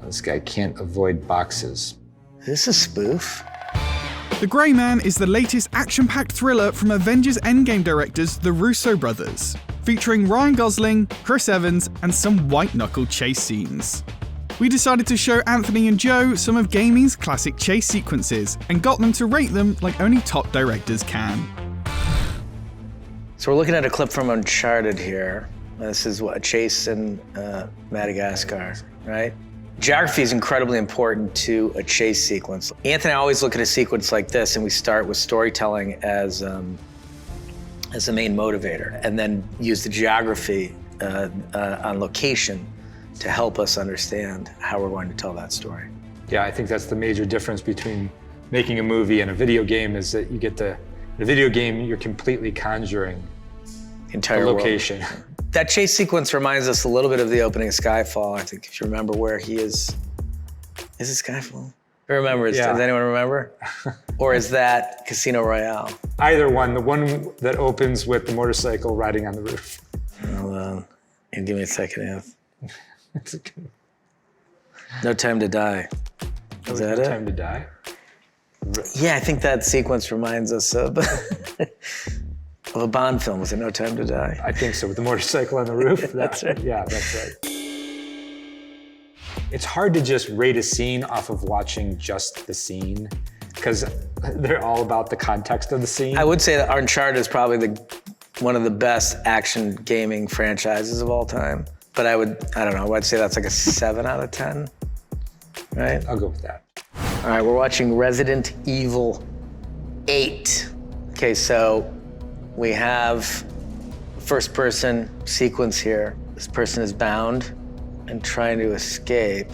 This guy can't avoid boxes. Is this a spoof? The Grey Man is the latest action-packed thriller from Avengers Endgame directors the Russo brothers, featuring Ryan Gosling, Chris Evans, and some white-knuckle chase scenes. We decided to show Anthony and Joe some of gaming's classic chase sequences and got them to rate them like only top directors can. So we're looking at a clip from Uncharted here. This is a chase in Madagascar, right? Geography is incredibly important to a chase sequence. Anthony and I always look at a sequence like this and we start with storytelling as the main motivator, and then use the geography on location to help us understand how we're going to tell that story. Yeah, I think that's the major difference between making a movie and a video game, is that you get the video game, you're completely conjuring Entire the location. World. That chase sequence reminds us a little bit of the opening of Skyfall, I think, if you remember where he is. Is it Skyfall? Who remembers? Yeah. Does anyone remember? Or is that Casino Royale? Either one, the one that opens with the motorcycle riding on the roof. Hold on, and give me a second, Anth. It's a good... No Time to Die. Is that No it? Time to Die? Yeah, I think that sequence reminds us of a Bond film. Was it No Time to Die? I think so, with the motorcycle on the roof. That's right. Yeah, that's right. It's hard to just rate a scene off of watching just the scene, because they're all about the context of the scene. I would say that Uncharted is probably one of the best action gaming franchises of all time. But I don't know, I'd say that's like a 7 out of 10, right? I'll go with that. All right, we're watching Resident Evil 8. Okay, so we have first person sequence here. This person is bound and trying to escape.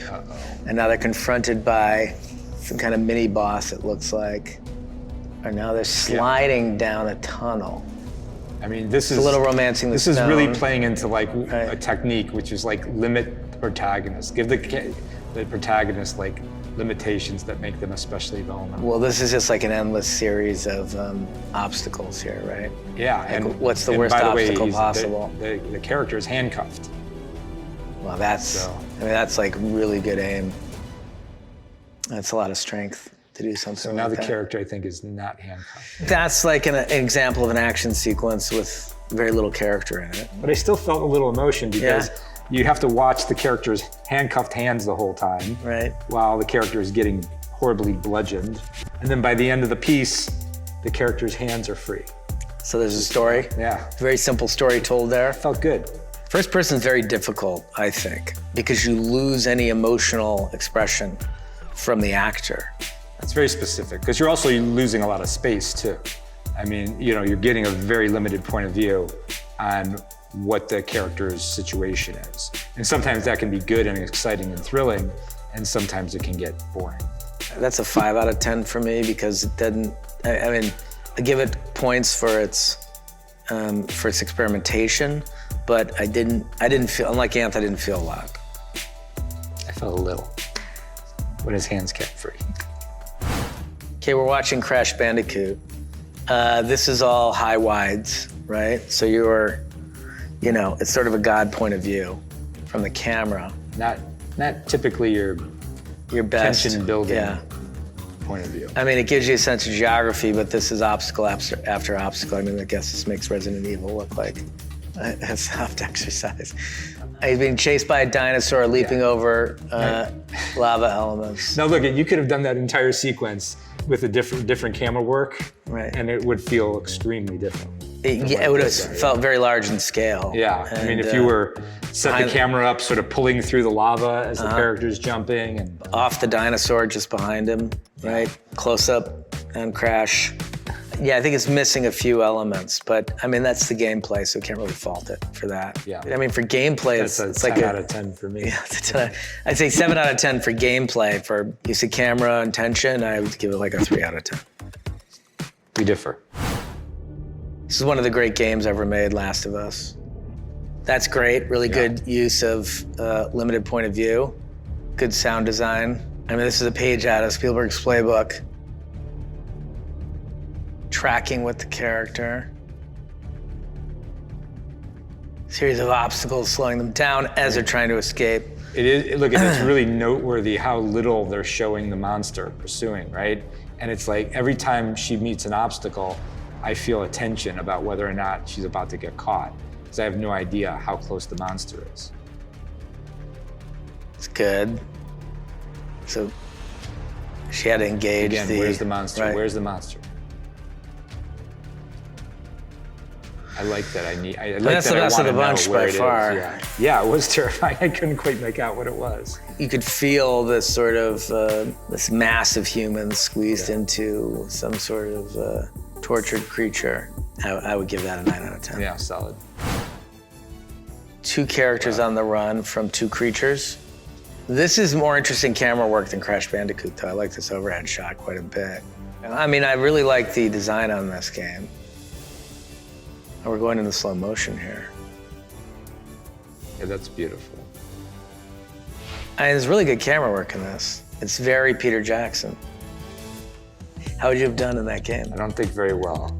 And now they're confronted by some kind of mini boss, it looks like. And now they're sliding down a tunnel. I mean, this is a little romancing the This is stone. really playing into like a technique, which is like limit the protagonist. Give the protagonist like limitations that make them especially vulnerable. Well, this is just like an endless series of obstacles here, right? Yeah, Like, and what's the and worst by the way, obstacle possible? The character is handcuffed. Well, that's, I mean, that's like really good aim. That's a lot of strength to do something So now like the that. character, I think, is not handcuffed. That's like an example of an action sequence with very little character in it. But I still felt a little emotion because you have to watch the character's handcuffed hands the whole time, Right. while the character is getting horribly bludgeoned. And then by the end of the piece, the character's hands are free. So there's a story. Yeah. Very simple story told there. Felt good. First person is very difficult, I think, because you lose any emotional expression from the actor. That's very specific, because you're also losing a lot of space too. I mean, you know, you're getting a very limited point of view on what the character's situation is. And sometimes that can be good and exciting and thrilling, and sometimes it can get boring. That's a 5 out of 10 for me because it didn't, I mean, I give it points for its experimentation, but I didn't feel, unlike Anth, I didn't feel a lot. I felt a little when his hands kept free. Okay, we're watching Crash Bandicoot. This is all high wides, right? So you're, you know, it's sort of a God point of view from the camera. Not typically your best tension building yeah. point of view. I mean, it gives you a sense of geography, but this is obstacle after obstacle. I mean, I guess this makes Resident Evil look like a soft exercise. He's being chased by a dinosaur leaping over lava elements. Now look, you could have done that entire sequence with a different camera work, Right. and it would feel extremely different. It would have felt very large in scale. Yeah, I mean, if you were set the camera up sort of pulling through the lava as the character's jumping and... Off the dinosaur just behind him, right? Close up and Crash. Yeah, I think it's missing a few elements, but I mean, that's the gameplay, so can't really fault it for that. Yeah. I mean, for gameplay, That's it's a like 10 out of 10 for me. Yeah, it's a 10 I'd say 7 out of 10 for gameplay. For use of camera and tension, I would give it like a 3 out of 10. We differ. This is one of the great games ever made, Last of Us. That's great, really good use of limited point of view, good sound design. I mean, this is a page out of Spielberg's playbook. Tracking with the character. Series of obstacles slowing them down as they're trying to escape. It is, look, it's really noteworthy how little they're showing the monster pursuing, right? And it's like every time she meets an obstacle, I feel a tension about whether or not she's about to get caught, because I have no idea how close the monster is. It's good. So she had to engage Again, where's the monster? Right. Where's the monster? I like that. I like that's that the I best of want the to know bunch where by it is. far. Yeah, it was terrifying. I couldn't quite make out what it was. You could feel this sort of, this massive human squeezed into some sort of tortured creature. I would give that a 9 out of 10. Yeah, solid. 2 characters on the run from 2 creatures. This is more interesting camera work than Crash Bandicoot, though. I like this overhead shot quite a bit. I mean, I really like the design on this game. And we're going into slow motion here. Yeah, that's beautiful. And there's really good camera work in this. It's very Peter Jackson. How would you have done in that game? I don't think very well.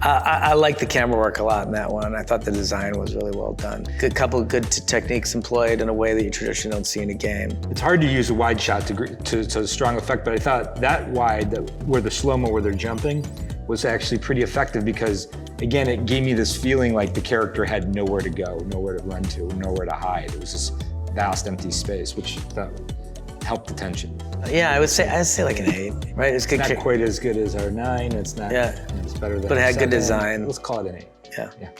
I like the camera work a lot in that one. I thought the design was really well done. Good couple of good techniques employed in a way that you traditionally don't see in a game. It's hard to use a wide shot to strong effect, but I thought that wide, where the slow-mo where they're jumping, was actually pretty effective because, again, it gave me this feeling like the character had nowhere to go, nowhere to run to, nowhere to hide. It was this vast empty space, which helped the tension. Yeah, I'd say like an 8, right? It's good. Not quite as good as our 9. It's not. Yeah. It's better than. But it had good 7. design. Let's call it an 8. Yeah.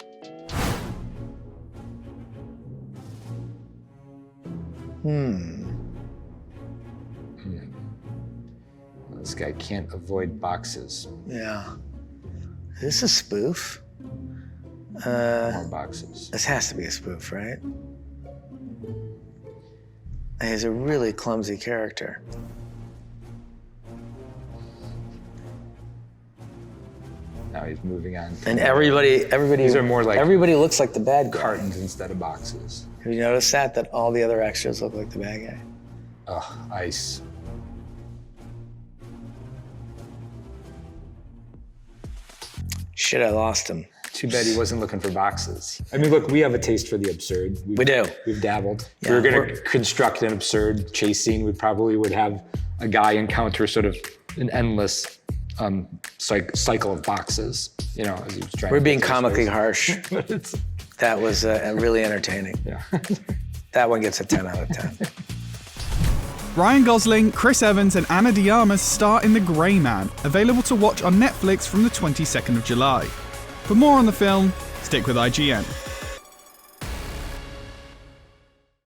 This guy can't avoid boxes. Yeah. Is this a spoof? More boxes. This has to be a spoof, right? He's a really clumsy character. Now he's moving on. And everybody. These are more like everybody looks like the bad guy. cartons instead of boxes. Have you noticed that? That all the other extras look like the bad guy. Ugh, ice. Shit, I lost him. Too bad he wasn't looking for boxes. I mean, look, we have a taste for the absurd. We do. We've dabbled. If Yeah, we were going to construct an absurd chase scene, we probably would have a guy encounter sort of an endless cycle of boxes. You know, as he was trying. We're to being get to comically space. harsh. That was really entertaining. Yeah. That one gets a 10 out of 10. Ryan Gosling, Chris Evans, and Ana de Armas star in The Grey Man, available to watch on Netflix from the 22nd of July. For more on the film, stick with IGN.